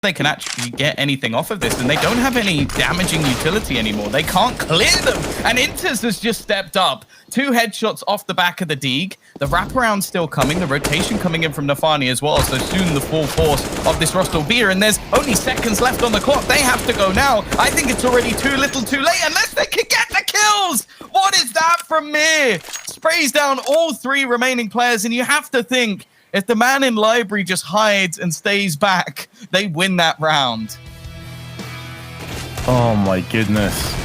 they can actually get anything off of this, and they don't have any damaging utility anymore. They can't clear them, and Inters has just stepped up. 2 headshots off the back of the Deeg. The wraparound still coming, the rotation coming in from Nafani as well, so soon the full force of this Rust will be here, and there's only seconds left on the clock. They have to go now. I think it's already too little too late, unless they can get the kills! What is that from Mir? Sprays down all 3 remaining players, and you have to think, if the man in library just hides and stays back, they win that round. Oh my goodness.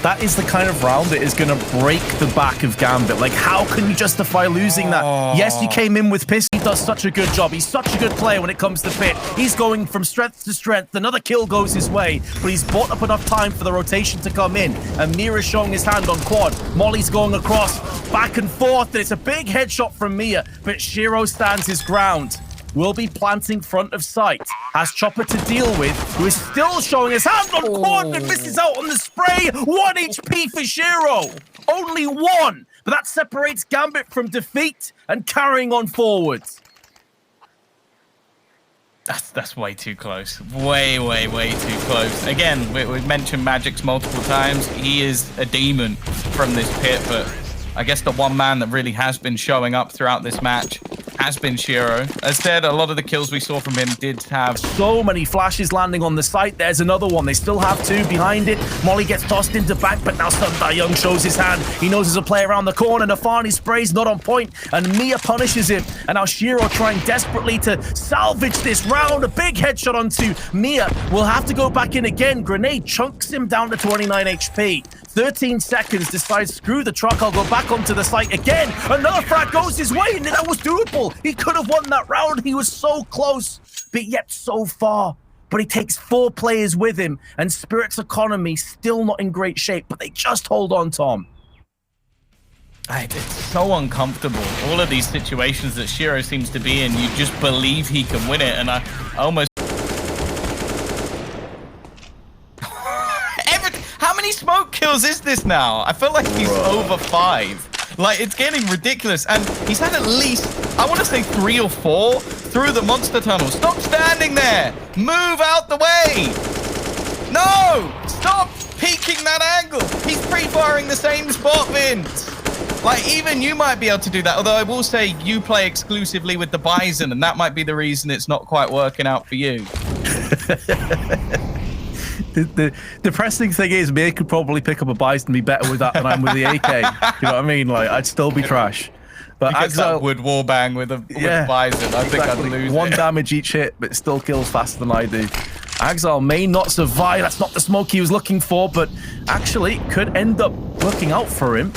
That is the kind of round that is going to break the back of Gambit. Like, how can you justify losing that? Yes, you came in with Piss. He does such a good job. He's such a good player when it comes to Pit. He's going from strength to strength. Another kill goes his way, but he's bought up enough time for the rotation to come in. And Mira's showing his hand on quad. Molly's going across, back and forth, and it's a big headshot from Mia, but Shiro stands his ground. Will be planting front of sight. Has Chopper to deal with, who is still showing his hand on quad and misses out on the spray. 1 HP for Shiro. Only 1. But that separates Gambit from defeat and carrying on forwards. That's way too close. Way too close. Again, we've mentioned Magix multiple times. He is a demon from this pit, but I guess the one man that really has been showing up throughout this match has been Shiro. As said, a lot of the kills we saw from him did have so many flashes landing on the site. There's another one. They still have 2 behind it. Molly gets tossed into back, but now Sundar Young shows his hand. He knows there's a play around the corner. Nafani sprays not on point, and Mia punishes him. And now Shiro trying desperately to salvage this round. A big headshot onto Mia. Will have to go back in again. Grenade chunks him down to 29 HP. 13 seconds, decides, screw the truck, I'll go back onto the site again. Another frag goes his way, and that was doable. He could have won that round. He was so close, but yet so far. But he takes 4 players with him, and Spirit's economy still not in great shape, but they just hold on, Tom. It's so uncomfortable. All of these situations that Shiro seems to be in, you just believe he can win it, and I almost... How many smoke kills is this now? I feel like he's over 5. Like, it's getting ridiculous. And he's had at least, I want to say 3 or 4 through the monster tunnel. Stop standing there. Move out the way. No, stop peeking that angle. He's pre-firing the same spot, Vince. Like, even you might be able to do that. Although I will say you play exclusively with the Bison, and that might be the reason it's not quite working out for you. The depressing thing is, May could probably pick up a Bison and be better with that than I'm with the AK. You know what I mean? Like, I'd still be trash. But Axel would wallbang with a Bison. I think I'd lose 1 it. damage each hit, but still kills faster than I do. Axel may not survive. That's not the smoke he was looking for, but actually could end up working out for him.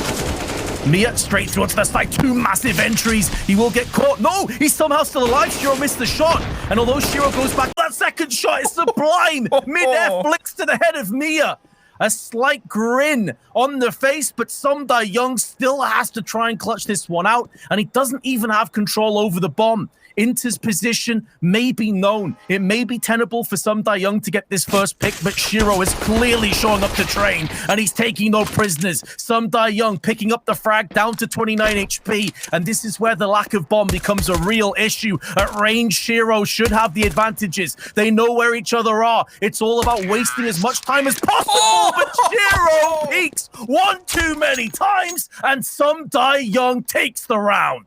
Mia straight through onto the side. 2 massive entries. He will get caught. No, he's somehow still alive. Shiro missed the shot. And although Shiro goes back, that second shot is sublime. Mid-air flicks to the head of Mia. A slight grin on the face, but Sundar Young still has to try and clutch this one out. And he doesn't even have control over the bomb. Inter's position may be known. It may be tenable for Sundar Young to get this first pick, but Shiro is clearly showing up to train, and he's taking no prisoners. Sundar Young picking up the frag down to 29 HP, and this is where the lack of bomb becomes a real issue. At range, Shiro should have the advantages. They know where each other are. It's all about wasting as much time as possible, but Shiro peaks 1 too many times, and Sundar Young takes the round.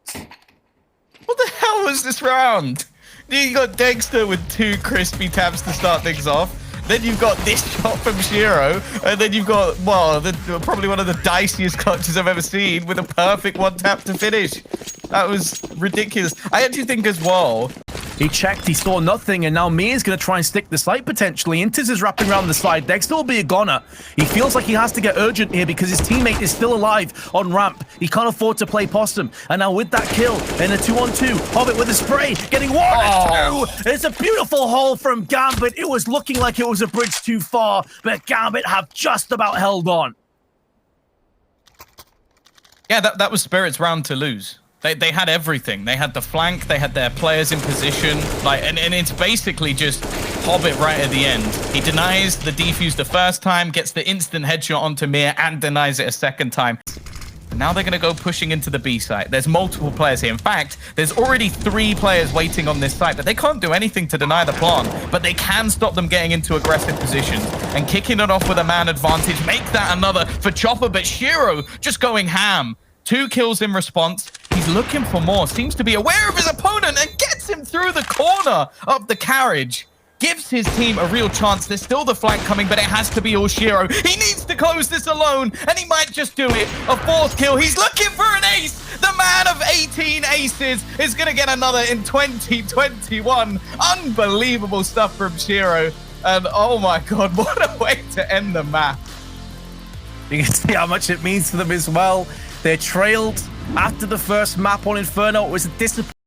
What the hell was this round? You got Dexter with 2 crispy taps to start things off. Then you've got this shot from Shiro. And then you've got, well, probably one of the diciest clutches I've ever seen with a perfect 1 tap to finish. That was ridiculous. I actually think as well, he checked, he saw nothing, and now Mia's going to try and stick the site potentially. Inters is wrapping around the side. Dexter will be a goner. He feels like he has to get urgent here because his teammate is still alive on ramp. He can't afford to play possum. And now with that kill, in a 2-on-2, Hobbit with a spray, getting 1 and 2. It's a beautiful haul from Gambit. It was looking like it was a bridge too far, but Gambit have just about held on. Yeah, that was Spirit's round to lose. They had everything. They had the flank, they had their players in position, like, and it's basically just Hobbit right at the end. He denies the defuse the first time, gets the instant headshot onto Mir, and denies it a second time. Now they're going to go pushing into the B site. There's multiple players here. In fact, there's already 3 players waiting on this site, but they can't do anything to deny the plan. But they can stop them getting into aggressive positions. And kicking it off with a man advantage, make that another for Chopper. But Shiro just going ham. 2 kills in response. He's looking for more. Seems to be aware of his opponent and gets him through the corner of the carriage. Gives his team a real chance. There's still the flank coming, but it has to be all Shiro. He needs to close this alone, and he might just do it. A 4th kill. He's looking for an ace. The man of 18 aces is going to get another in 2021. Unbelievable stuff from Shiro. And oh my God, what a way to end the map. You can see how much it means to them as well. They're trailed after the first map on Inferno. It was a disappointment.